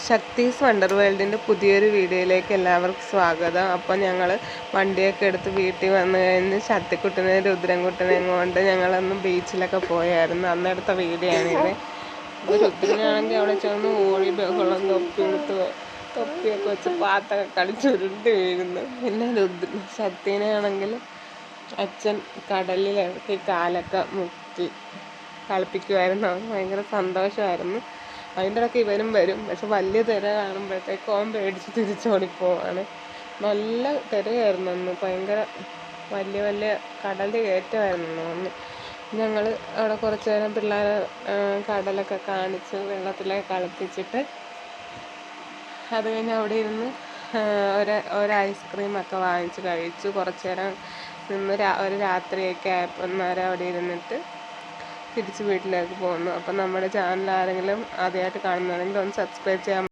ശക്തീസ് wonder വേൾഡിൻ്റെ പുതിയൊരു വീഡിയോയിലേക്ക് എല്ലാവർക്കും സ്വാഗതം. അപ്പോൾ ഞങ്ങൾ വണ്ടിയൊക്കെ എടുത്ത് വീട്ടിൽ വന്നു കഴിഞ്ഞ് ശക്തിക്കുട്ടനെ രുദ്രൻകുട്ടനെയും കൊണ്ട് ഞങ്ങളൊന്ന് ബീച്ചിലൊക്കെ പോയായിരുന്നു. അന്നെടുത്ത വീഡിയോ ആണിത്. അപ്പോൾ രുദ്രനാണെങ്കിൽ അവിടെ ചെന്ന് ഓടി ബഹളം തൊപ്പിയൊക്കെ വെച്ച് പാത്തൊക്കെ കളിച്ചുരുണ്ട് വീഴുന്നു. പിന്നെ ശക്തിനെ ആണെങ്കിൽ അച്ഛൻ കടലിലിറക്കി കാലൊക്കെ മുക്കി കളിപ്പിക്കുമായിരുന്നു. ഭയങ്കര സന്തോഷമായിരുന്നു. അതിൻ്റെ ഇടയ്ക്ക് ഇവനും വരും. പക്ഷെ വലിയ തിര കാണുമ്പോഴത്തേക്ക് ഓൻ പേടിച്ച് തിരിച്ചോടിപ്പോവാണ്. നല്ല തിരയായിരുന്നു അന്ന്. ഭയങ്കര വലിയ വലിയ കടലിൻ്റെ കയറ്റമായിരുന്നു അന്ന്. ഞങ്ങൾ അവിടെ കുറച്ച് നേരം പിള്ളേരെ കടലൊക്കെ കാണിച്ച് വെള്ളത്തിലൊക്കെ കളിപ്പിച്ചിട്ട് അത് കഴിഞ്ഞ് അവിടെ ഇരുന്ന് ഒരു ഐസ്ക്രീമൊക്കെ വാങ്ങിച്ച് കഴിച്ചു. കുറച്ച് നേരം നിന്ന് ഒരു രാത്രിയൊക്കെ ആയപ്പോൾ നേരം അവിടെ ഇരുന്നിട്ട് തിരിച്ച് വീട്ടിലേക്ക് പോകുന്നു. അപ്പം നമ്മുടെ ചാനൽ ആരെങ്കിലും ആദ്യമായിട്ട് കാണുന്നതാണെങ്കിൽ ഒന്ന് സബ്സ്ക്രൈബ് ചെയ്യാൻ